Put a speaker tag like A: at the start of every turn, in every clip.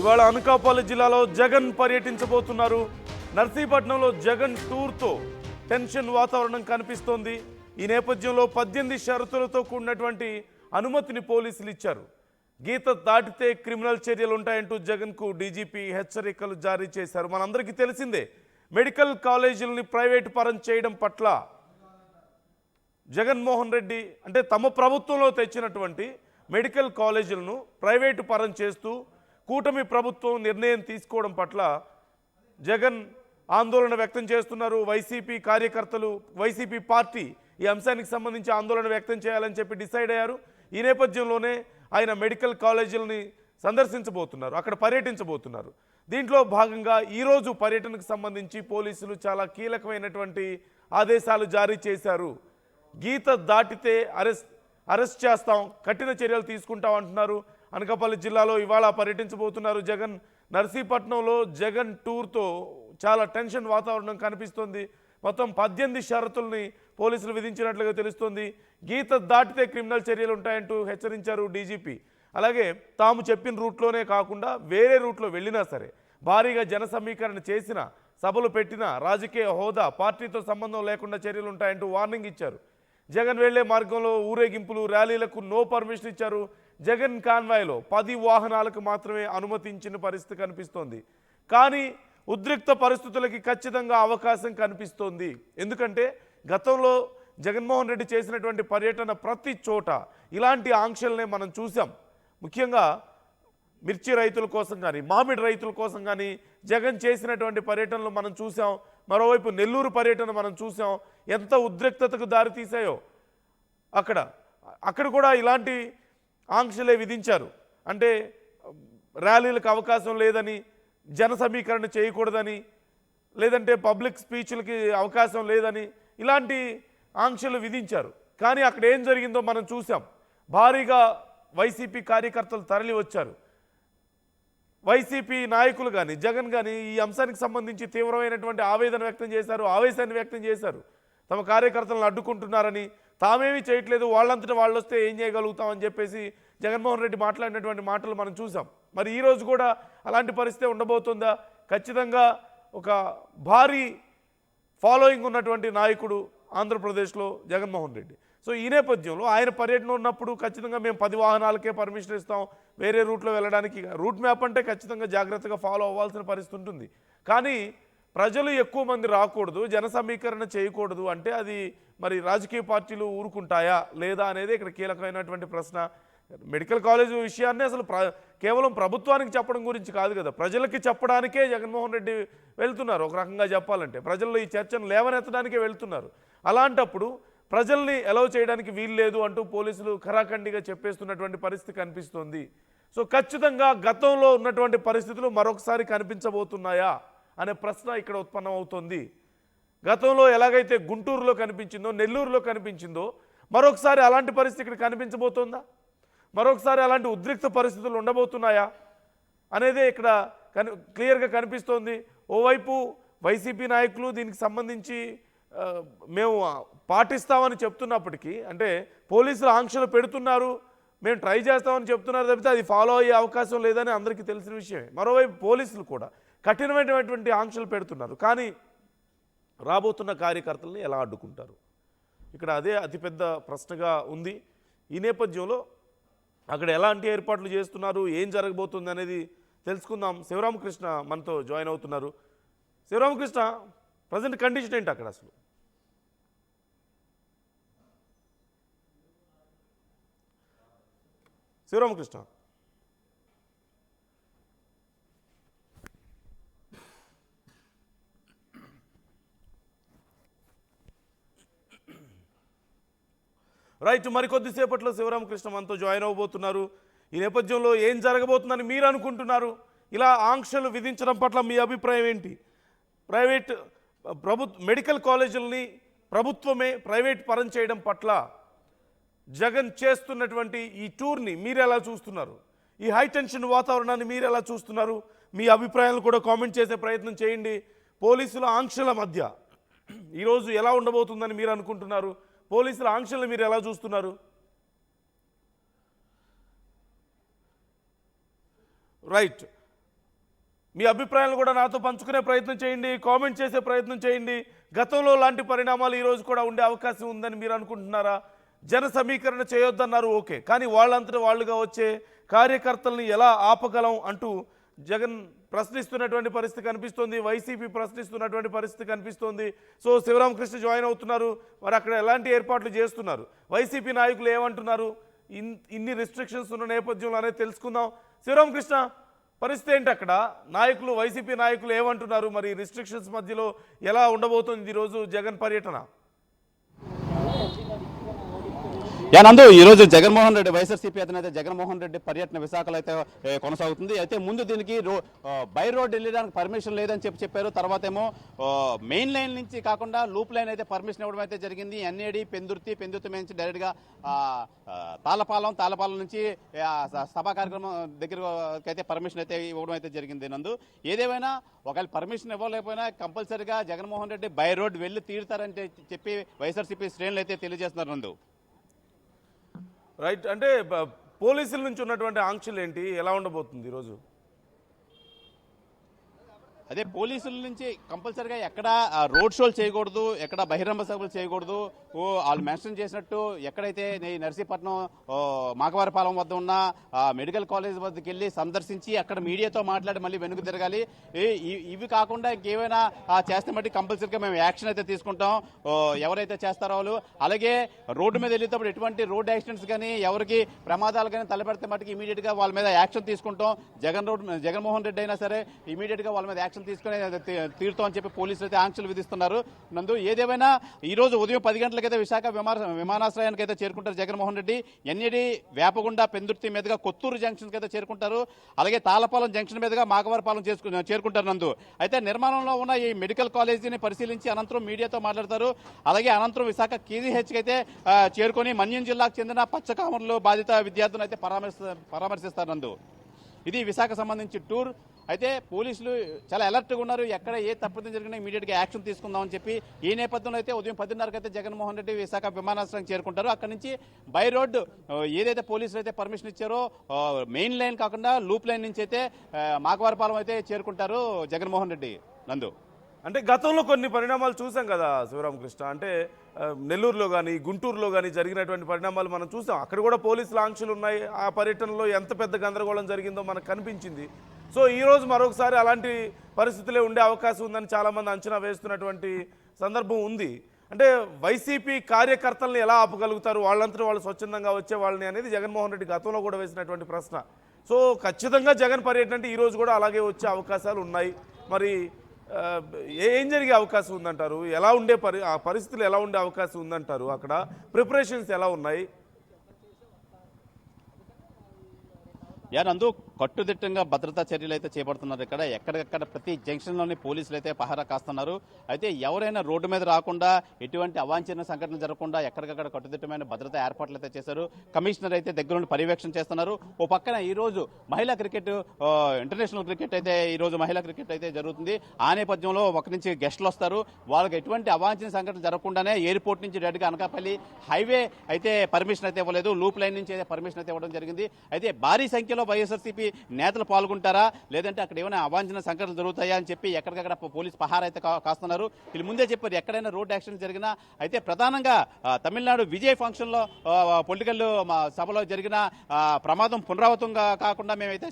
A: ఇవాళ అనకాపల్లి జిల్లాలో జగన్ పర్యటించబోతున్నారు. నర్సీపట్నంలో జగన్ టూర్తో టెన్షన్ వాతావరణం కనిపిస్తోంది. ఈ నేపథ్యంలో 18 షరతులతో కూడినటువంటి అనుమతిని పోలీసులు ఇచ్చారు. గీత దాటితే క్రిమినల్ చర్యలు ఉంటాయంటూ జగన్కు డీజీపీ హెచ్చరికలు జారీ చేశారు. మనందరికీ తెలిసిందే, మెడికల్ కాలేజీలని ప్రైవేటు పరం చేయడం పట్ల జగన్మోహన్ రెడ్డి అంటే తమ ప్రభుత్వంలో తెచ్చినటువంటి మెడికల్ కాలేజీలను ప్రైవేటు పరం చేస్తూ కూటమి ప్రభుత్వం నిర్ణయం తీసుకోవడం పట్ల జగన్ ఆందోళన వ్యక్తం చేస్తున్నారు. వైసీపీ కార్యకర్తలు, వైసీపీ పార్టీ ఈ అంశానికి సంబంధించి ఆందోళన వ్యక్తం చేయాలని చెప్పి డిసైడ్ అయ్యారు. ఈ నేపథ్యంలోనే ఆయన మెడికల్ కాలేజీలని సందర్శించబోతున్నారు, అక్కడ పర్యటించబోతున్నారు. దీంట్లో భాగంగా ఈరోజు పర్యటనకు సంబంధించి పోలీసులు చాలా కీలకమైనటువంటి ఆదేశాలు జారీ చేశారు. గీత దాటితే అరెస్ట్ చేస్తాం, కఠిన చర్యలు తీసుకుంటాం అంటున్నారు. అనకాపల్లి జిల్లాలో ఇవాళ పర్యటించబోతున్నారు జగన్. నర్సీపట్నంలో జగన్ టూర్తో చాలా టెన్షన్ వాతావరణం కనిపిస్తోంది. మొత్తం 18 షరతుల్ని పోలీసులు విధించినట్లుగా తెలుస్తోంది. గీత దాటితే క్రిమినల్ చర్యలు ఉంటాయంటూ హెచ్చరించారు డీజీపీ. అలాగే తాము చెప్పిన రూట్లోనే కాకుండా వేరే రూట్లో వెళ్ళినా సరే, భారీగా జన సమీకరణ చేసిన, సభలు పెట్టినా రాజకీయ హోదా, పార్టీతో సంబంధం లేకుండా చర్యలు ఉంటాయంటూ వార్నింగ్ ఇచ్చారు. జగన్ వెళ్లే మార్గంలో ఊరేగింపులు, ర్యాలీలకు నో పర్మిషన్ ఇచ్చారు. జగన్ కాన్వాయ్లో 10 వాహనాలకు మాత్రమే అనుమతించిన పరిస్థితి కనిపిస్తోంది. కానీ ఉద్రిక్త పరిస్థితులకి ఖచ్చితంగా అవకాశం కనిపిస్తోంది. ఎందుకంటే గతంలో జగన్మోహన్ రెడ్డి చేసినటువంటి పర్యటన ప్రతి చోట ఇలాంటి ఆంక్షలనే మనం చూసాం. ముఖ్యంగా మిర్చి రైతుల కోసం కానీ, మామిడి రైతుల కోసం కానీ జగన్ చేసినటువంటి పర్యటనలు మనం చూసాం. మరోవైపు నెల్లూరు పర్యటన మనం చూసాం, ఎంత ఉద్రిక్తతకు దారితీశాయో. అక్కడ కూడా ఇలాంటి ఆంక్షలే విధించారు. అంటే ర్యాలీలకు అవకాశం లేదని, జన సమీకరణ చేయకూడదని, లేదంటే పబ్లిక్ స్పీచ్లకి అవకాశం లేదని ఇలాంటి ఆంక్షలు విధించారు. కానీ అక్కడ ఏం జరిగిందో మనం చూసాం. భారీగా వైసీపీ కార్యకర్తలు తరలి వచ్చారు. వైసీపీ నాయకులు కానీ, జగన్ కానీ ఈ అంశానికి సంబంధించి తీవ్రమైనటువంటి ఆవేదన వ్యక్తం చేశారు, ఆవేశాన్ని వ్యక్తం చేశారు. తమ కార్యకర్తలను అడ్డుకుంటున్నారని, తామేమీ చేయట్లేదు, వాళ్ళంతటా వాళ్ళు వస్తే ఏం చేయగలుగుతామని చెప్పేసి జగన్మోహన్ రెడ్డి మాట్లాడినటువంటి మాటలు మనం చూసాం. మరి ఈరోజు కూడా అలాంటి పరిస్థితి ఉండబోతుందా? ఖచ్చితంగా ఒక భారీ ఫాలోయింగ్ ఉన్నటువంటి నాయకుడు ఆంధ్రప్రదేశ్లో జగన్మోహన్ రెడ్డి. సో ఈ నేపథ్యంలో ఆయన పర్యటన ఉన్నప్పుడు ఖచ్చితంగా మేము 10 వాహనాలకే పర్మిషన్ ఇస్తాం, వేరే రూట్లో వెళ్ళడానికి రూట్ మ్యాప్ అంటే ఖచ్చితంగా జాగ్రత్తగా ఫాలో అవ్వాల్సిన పరిస్థితి ఉంటుంది. కానీ ప్రజలు ఎక్కువ మంది రాకూడదు, జన సమీకరణ చేయకూడదు అంటే అది మరి రాజకీయ పార్టీలు ఊరుకుంటాయా లేదా అనేది ఇక్కడ కీలకమైనటువంటి ప్రశ్న. మెడికల్ కాలేజ్ విషయాన్ని అసలు కేవలం ప్రభుత్వానికి చెప్పడం గురించి కాదు కదా, ప్రజలకి చెప్పడానికే జగన్మోహన్ రెడ్డి వెళ్తున్నారు. ఒక రకంగా చెప్పాలంటే ప్రజల్లో ఈ చర్చను లేవనెత్తడానికే వెళ్తున్నారు. అలాంటప్పుడు ప్రజల్ని అలౌ చేయడానికి వీలు లేదు అంటూ పోలీసులు ఖరాఖండిగా చెప్పేస్తున్నటువంటి పరిస్థితి కనిపిస్తోంది. సో ఖచ్చితంగా గతంలో ఉన్నటువంటి పరిస్థితులు మరొకసారి కనిపించబోతున్నాయా అనే ప్రశ్న ఇక్కడ ఉత్పన్నమవుతోంది. గతంలో ఎలాగైతే గుంటూరులో కనిపించిందో, నెల్లూరులో కనిపించిందో, మరొకసారి అలాంటి పరిస్థితి ఇక్కడ కనిపించబోతోందా? మరొకసారి అలాంటి ఉద్రిక్త పరిస్థితులు ఉండబోతున్నాయా అనేదే ఇక్కడ క్లియర్గా కనిపిస్తోంది. ఓవైపు వైసీపీ నాయకులు దీనికి సంబంధించి మేము పాటిస్తామని చెప్తున్నప్పటికీ, అంటే పోలీసులు ఆంక్షలు పెడుతున్నారు, మేము ట్రై చేస్తామని చెప్తున్నారు తప్పితే అది ఫాలో అయ్యే అవకాశం లేదని అందరికీ తెలిసిన విషయమే. మరోవైపు పోలీసులు కూడా కఠినమైనటువంటి ఆంక్షలు పెడుతున్నారు. కానీ రాబోతున్న కార్యకర్తల్ని ఎలా అడ్డుకుంటారు? ఇక్కడ అదే అతిపెద్ద ప్రశ్నగా ఉంది. ఈ నేపథ్యంలో అక్కడ ఎలాంటి ఏర్పాట్లు చేస్తున్నారు, ఏం జరగబోతుంది అనేది తెలుసుకుందాం. శివరామకృష్ణ మనతో జాయిన్ అవుతున్నారు. శివరామకృష్ణ, ప్రజెంట్ కండిషన్ ఏంటి అక్కడ అసలు? శివరామకృష్ణ, రైట్, మరికొద్దిసేపట్లో శివరామకృష్ణ మనతో జాయిన్ అవ్వబోతున్నారు. ఈ నేపథ్యంలో ఏం జరగబోతుందని మీరు అనుకుంటున్నారు? ఇలా ఆంక్షలు విధించడం పట్ల మీ అభిప్రాయం ఏంటి? మెడికల్ కాలేజీలని ప్రభుత్వమే ప్రైవేట్ పరం చేయడం పట్ల జగన్ చేస్తున్నటువంటి ఈ టూర్ని మీరు ఎలా చూస్తున్నారు? ఈ హై టెన్షన్ వాతావరణాన్ని మీరు ఎలా చూస్తున్నారు? మీ అభిప్రాయాలు కూడా కామెంట్ చేసే ప్రయత్నం చేయండి. పోలీసుల ఆంక్షల మధ్య ఈరోజు ఎలా ఉండబోతుందని మీరు అనుకుంటున్నారు? పోలీసుల ఆంక్షలను మీరు ఎలా చూస్తున్నారు? రైట్, మీ అభిప్రాయాలు కూడా నాతో పంచుకునే ప్రయత్నం చేయండి, కామెంట్ చేసే ప్రయత్నం చేయండి. గతంలో లాంటి పరిణామాలు ఈరోజు కూడా ఉండే అవకాశం ఉందని మీరు అనుకుంటున్నారా? జన సమీకరణ చేయొద్దన్నారు, ఓకే, కానీ వాళ్ళంతటా వాళ్ళుగా వచ్చే కార్యకర్తల్ని ఎలా ఆపగలం అంటూ జగన్ ప్రశ్నిస్తున్నటువంటి పరిస్థితి కనిపిస్తోంది, వైసీపీ ప్రశ్నిస్తున్నటువంటి పరిస్థితి కనిపిస్తోంది. సో శివరామకృష్ణ జాయిన్ అవుతున్నారు, మరి అక్కడ ఎలాంటి ఏర్పాట్లు చేస్తున్నారు, వైసీపీ నాయకులు ఏమంటున్నారు, ఇన్ని రిస్ట్రిక్షన్స్ ఉన్న నేపథ్యంలో అనేది తెలుసుకుందాం. శివరామకృష్ణ, పరిస్థితి ఏంటి అక్కడ? నాయకులు, వైసీపీ నాయకులు ఏమంటున్నారు? మరి రిస్ట్రిక్షన్స్ మధ్యలో ఎలా ఉండబోతుంది ఈరోజు జగన్ పర్యటన?
B: నందు, ఈరోజు జగన్మోహన్ రెడ్డి వైఎస్ఆర్సీపీ అధినేత జగన్మోహన్ రెడ్డి పర్యటన విశాఖలో అయితే కొనసాగుతుంది. అయితే ముందు దీనికి బై రోడ్ వెళ్ళడానికి పర్మిషన్ లేదని చెప్పారు. తర్వాత ఏమో మెయిన్ లైన్ నుంచి కాకుండా లూప్ లైన్ అయితే పర్మిషన్ ఇవ్వడం అయితే జరిగింది. ఎన్ఏడి పెందుర్తి నుంచి డైరెక్ట్ గా తాళపాలెం నుంచి సభా కార్యక్రమం దగ్గరకు అయితే పర్మిషన్ అయితే ఇవ్వడం అయితే జరిగింది. నందు, ఏదేమైనా ఒకవేళ పర్మిషన్ ఇవ్వలేకపోయినా కంపల్సరీగా జగన్మోహన్ రెడ్డి బై రోడ్ వెళ్ళి తీరుతారని చెప్పి వైఎస్ఆర్సీపీ శ్రేణులు అయితే తెలియజేస్తున్నారు. నందు,
A: రైట్, అంటే పోలీసుల నుంచి ఉన్నటువంటి ఆంక్షలు ఏంటి, ఎలా ఉండబోతుంది ఈరోజు?
B: అదే పోలీసుల నుంచి కంపల్సరీగా ఎక్కడ రోడ్ షోలు చేయకూడదు, ఎక్కడ బహిరంగ సభలు చేయకూడదు. వాళ్ళు మెన్షన్ చేసినట్టు ఎక్కడైతే నర్సీపట్నం మాకవారిపాలెం వద్ద ఉన్న మెడికల్ కాలేజ్ వద్దకు వెళ్ళి సందర్శించి అక్కడ మీడియాతో మాట్లాడి మళ్ళీ వెనుక తిరగాలి. ఇవి కాకుండా ఇంకేమైనా చేస్తే మట్టి కంపల్సరీగా మేము యాక్షన్ అయితే తీసుకుంటాం ఎవరైతే చేస్తారో వాళ్ళు. అలాగే రోడ్డు మీద వెళ్ళేటప్పుడు ఎటువంటి రోడ్ యాక్సిడెంట్స్ కానీ ఎవరికి ప్రమాదాలు కానీ తలపెడితే మట్టుకు ఇమీడియట్ గా వాళ్ళ మీద యాక్షన్ తీసుకుంటాం. జగన్మోహన్ రెడ్డి అయినా సరే ఇమీడియట్ గా వాళ్ళ మీద యాక్షన్ తీసుకుని తీరుతాం అని చెప్పి పోలీసులు అయితే ఆంక్షలు విధిస్తున్నారు. నందు, ఏదేమైనా ఈ రోజు ఉదయం 10 గంటలకైతే విశాఖ విమానాశ్రయానికి అయితే చేరుకుంటారు జగన్మోహన్ రెడ్డి. ఎన్ఏడి వేపగుండ పెందుర్తి మీదుగా కొత్తూరు జంక్షన్ అయితే చేరుకుంటారు. అలాగే తాళపాలెం జంక్షన్ మీదుగా మాకవారిపాలెం చేరుకుంటారు. నందు, అయితే నిర్మాణంలో ఉన్న ఈ మెడికల్ కాలేజీని పరిశీలించి అనంతరం మీడియాతో మాట్లాడతారు. అలాగే అనంతరం విశాఖ కేజీహెచ్కి అయితే చేరుకొని మన్యం జిల్లాకు చెందిన పచ్చకామర్లు బాధిత విద్యార్థులను అయితే పరామర్శిస్తారు. నందు, ఇది విశాఖ సంబంధించి టూర్. అయితే పోలీసులు చాలా అలర్ట్గా ఉన్నారు. ఎక్కడ ఏ తప్పిదం జరిగినా ఇమీడియట్ గా యాక్షన్ తీసుకుందామని చెప్పి ఈ నేపథ్యంలో అయితే ఉదయం 10:30కి అయితే జగన్మోహన్ రెడ్డి విశాఖ విమానాశ్రయం చేరుకుంటారు. అక్కడి నుంచి బై రోడ్ ఏదైతే పోలీసులు అయితే పర్మిషన్ ఇచ్చారో మెయిన్ లైన్ కాకుండా లూప్ లైన్ నుంచి అయితే మాకవారిపాలెం అయితే చేరుకుంటారు జగన్మోహన్ రెడ్డి. నందు,
A: అంటే గతంలో కొన్ని పరిణామాలు చూసాం కదా శివరామకృష్ణ, అంటే నెల్లూరులో కానీ గుంటూరులో కానీ జరిగినటువంటి పరిణామాలు మనం చూసాం. అక్కడ కూడా పోలీసుల ఆంక్షలు ఉన్నాయి. ఆ పర్యటనలో ఎంత పెద్ద గందరగోళం జరిగిందో మనకు కనిపించింది. సో ఈరోజు మరొకసారి అలాంటి పరిస్థితులే ఉండే అవకాశం ఉందని చాలామంది అంచనా వేస్తున్నటువంటి సందర్భం ఉంది. అంటే వైసీపీ కార్యకర్తల్ని ఎలా ఆపగలుగుతారు, వాళ్ళంతా వాళ్ళు స్వచ్ఛందంగా వచ్చే వాళ్ళని అనేది జగన్మోహన్ రెడ్డి గతంలో కూడా వేసినటువంటి ప్రశ్న. సో ఖచ్చితంగా జగన్ పర్యటన అంటే ఈరోజు కూడా అలాగే వచ్చే అవకాశాలు ఉన్నాయి. మరి ఏం జరిగే అవకాశం ఉందంటారు? ఎలా ఉండే పరిస్థితులు ఎలా ఉండే అవకాశం ఉందంటారు? అక్కడ ప్రిపరేషన్స్ ఎలా ఉన్నాయి?
B: నందు, కట్టుదిట్టంగా భద్రతా చర్యలు అయితే చేపడుతున్నారు. ఎక్కడికక్కడ ప్రతి జంక్షన్లోని పోలీసులు అయితే పహారా కాస్తున్నారు. అయితే ఎవరైనా రోడ్డు మీద రాకుండా ఎటువంటి అవాంఛనీయ సంఘటనలు జరగకుండా ఎక్కడికక్కడ కట్టుదిట్టమైన భద్రతా ఏర్పాట్లు అయితే చేశారు. కమిషనర్ అయితే దగ్గర నుండి పర్యవేక్షణ చేస్తున్నారు. ఓ పక్కన ఈ రోజు మహిళా క్రికెట్ ఇంటర్నేషనల్ క్రికెట్ అయితే ఈ రోజు మహిళా క్రికెట్ అయితే జరుగుతుంది. ఆ నేపథ్యంలో ఒక నుంచి గెస్టులు వస్తారు. వాళ్ళకి ఎటువంటి అవాంఛనీయ సంఘటనలు జరగకుండానే ఎయిర్పోర్ట్ నుంచి డైరెక్ట్గా అనకాపల్లి హైవే అయితే పర్మిషన్ అయితే ఇవ్వలేదు. లూప్ లైన్ నుంచి అయితే పర్మిషన్ అయితే ఇవ్వడం జరిగింది. అయితే భారీ సంఖ్యలో వైఎస్ఆర్సీపీ నేతలు పాల్గొంటారా, లేదంటే అక్కడ ఏమైనా అవాంఛనీయ సంఘటనలు జరుగుతాయా అని చెప్పి ఎక్కడికక్కడ పోలీస్ పహారా అయితే కాస్తున్నారు. వీళ్ళు ముందే చెప్పారు ఎక్కడైనా రోడ్ యాక్సిడెంట్ జరిగినా అయితే ప్రధానంగా తమిళనాడు విజయ్ ఫంక్షన్ లో పొలిటికల్ సభలో జరిగిన ప్రమాదం పునరావృతంగా కాకుండా మేమైతే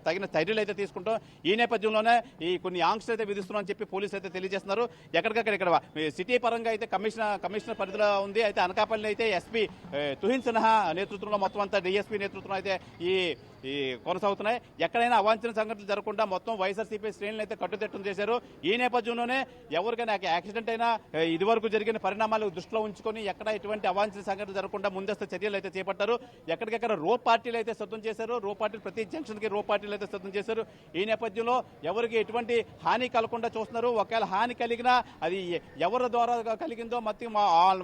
B: తగిన చర్యలు అయితే తీసుకుంటాం. ఈ నేపథ్యంలోనే ఈ కొన్ని ఆంక్షలు అయితే విధిస్తున్నామని చెప్పి పోలీసులు అయితే తెలియజేస్తున్నారు. ఎక్కడికక్కడ ఇక్కడ సిటీ పరంగా అయితే కమిషనర్ పరిధిలో ఉంది. అయితే అనకాపల్లి అయితే ఎస్పీ తుహిన్ సిన్హా నేతృత్వంలో మొత్తం అంతా డిఎస్పీ నేతృత్వంలో అయితే ఈ కొనసాగుతున్నాయి. ఎక్కడైనా అవాంఛనీయ సంఘటనలు జరగకుండా మొత్తం వైఎస్ఆర్సీపీ శ్రేణులు అయితే కట్టుదిట్టం చేశారు. ఈ నేపథ్యంలోనే ఎవరికైనా యాక్సిడెంట్ అయినా ఇదివరకు జరిగిన పరిణామాలు దృష్టిలో ఉంచుకొని ఎక్కడ ఎటువంటి అవాంఛనీయ సంఘటనలు జరగకుండా ముందస్తు చర్యలు అయితే చేపట్టారు. ఎక్కడికెక్కడ రో పార్టీలు అయితే సిద్ధం చేశారు. రో పార్టీలు ప్రతి జంక్షన్ కి రో పార్టీలు అయితే సిద్ధం చేశారు. ఈ నేపథ్యంలో ఎవరికి ఎటువంటి హాని కలగకుండా చూస్తున్నారు. ఒకవేళ హాని కలిగినా అది ఎవరి ద్వారా కలిగిందో మొత్తం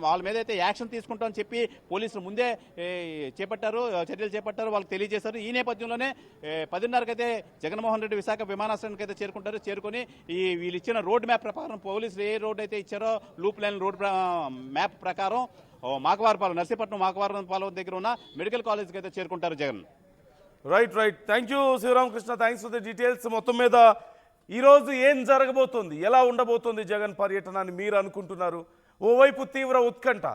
B: వాళ్ళ మీద అయితే యాక్షన్ తీసుకుంటామని చెప్పి పోలీసులు ముందే చర్యలు చేపట్టారు, వాళ్ళకి తెలియజేశారు. ఈ నేపథ్యంలోనే 10:30కి అయితే జగన్మోహన్ రెడ్డి విశాఖ విమానాశ్రయానికి అయితే చేరుకుంటారు. చేరుకుని వీళ్ళు ఇచ్చిన రోడ్ మ్యాప్ ప్రకారం పోలీసులు ఏ రోడ్ అయితే ఇచ్చారో లూప్ లైన్ రోడ్ మ్యాప్ ప్రకారం నర్సీపట్నం మాకవారిపాలెం దగ్గర ఉన్న మెడికల్ కాలేజ్కి అయితే చేరుకుంటారు Jagan.
A: Right thank you Sivaramakrishna, thanks for the details. మొత్తం మీద ఈరోజు ఏం జరగబోతోంది, ఎలా ఉండబోతోంది జగన్ పర్యటన అని మీరు అనుకుంటున్నారు? ఓవైపు తీవ్ర ఉత్కంఠ,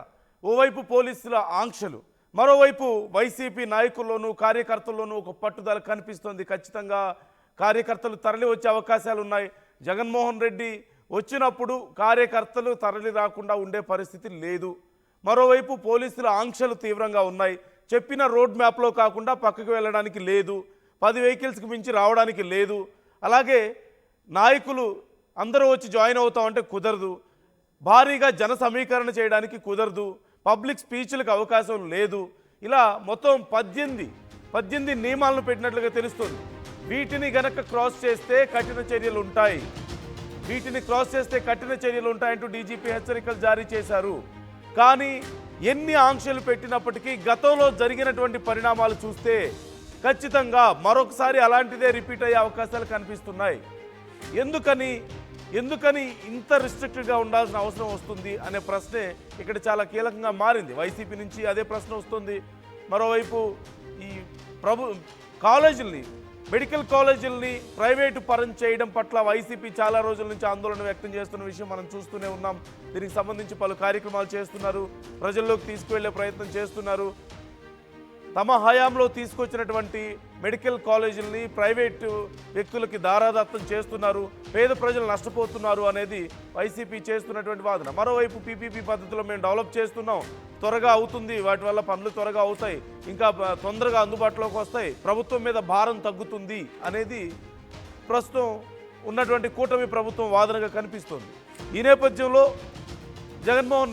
A: ఓవైపు పోలీసుల ఆంక్షలు, మరోవైపు వైసీపీ నాయకుల్లోనూ కార్యకర్తల్లోనూ ఒక పట్టుదల కనిపిస్తోంది. ఖచ్చితంగా కార్యకర్తలు తరలి వచ్చే అవకాశాలు ఉన్నాయి. జగన్మోహన్ రెడ్డి వచ్చినప్పుడు కార్యకర్తలు తరలి రాకుండా ఉండే పరిస్థితి లేదు. మరోవైపు పోలీసుల ఆంక్షలు తీవ్రంగా ఉన్నాయి. చెప్పిన రోడ్ మ్యాప్లో కాకుండా పక్కకు వెళ్ళడానికి లేదు, 10 వెహికల్స్కి మించి రావడానికి లేదు. అలాగే నాయకులు అందరూ వచ్చి జాయిన్ అవుతామంటే కుదరదు, భారీగా జన సమీకరణ చేయడానికి కుదరదు, పబ్లిక్ స్పీచ్లకు అవకాశం లేదు. ఇలా మొత్తం 18 నియమాలను పెట్టినట్లుగా తెలుస్తుంది. వీటిని గనక క్రాస్ చేస్తే కఠిన చర్యలు ఉంటాయి, ఉంటాయంటూ డీజీపీ హెచ్చరికలు జారీ చేశారు. కానీ ఎన్ని ఆంక్షలు పెట్టినప్పటికీ గతంలో జరిగినటువంటి పరిణామాలు చూస్తే ఖచ్చితంగా మరొకసారి అలాంటిదే రిపీట్ అయ్యే అవకాశాలు కనిపిస్తున్నాయి. ఎందుకని ఇంత రిస్ట్రిక్టెడ్గా ఉండాల్సిన అవసరం వస్తుంది అనే ప్రశ్నే ఇక్కడ చాలా కీలకంగా మారింది. వైసీపీ నుంచి అదే ప్రశ్న వస్తుంది. మరోవైపు ఈ మెడికల్ కాలేజీలని ప్రైవేటు పరం చేయడం పట్ల వైసీపీ చాలా రోజుల నుంచి ఆందోళన వ్యక్తం చేస్తున్న విషయం మనం చూస్తూనే ఉన్నాం. దీనికి సంబంధించి పలు కార్యక్రమాలు చేస్తున్నారు, ప్రజల్లోకి తీసుకువెళ్లే ప్రయత్నం చేస్తున్నారు. తమ హయాంలో తీసుకొచ్చినటువంటి మెడికల్ కాలేజీలని ప్రైవేటు వ్యక్తులకి దారాదత్తం చేస్తున్నారు, పేద ప్రజలు నష్టపోతున్నారు అనేది వైసీపీ చేస్తున్నటువంటి వాదన. మరోవైపు పీపీపీ పద్ధతిలో మేము డెవలప్ చేస్తున్నాం, త్వరగా అవుతుంది, వాటి వల్ల పనులు త్వరగా అవుతాయి, ఇంకా తొందరగా అందుబాటులోకి వస్తాయి, ప్రభుత్వం మీద భారం తగ్గుతుంది అనేది ప్రస్తుతం ఉన్నటువంటి కూటమి ప్రభుత్వం వాదనగా కనిపిస్తుంది. ఈ నేపథ్యంలో జగన్మోహన్ రెడ్డి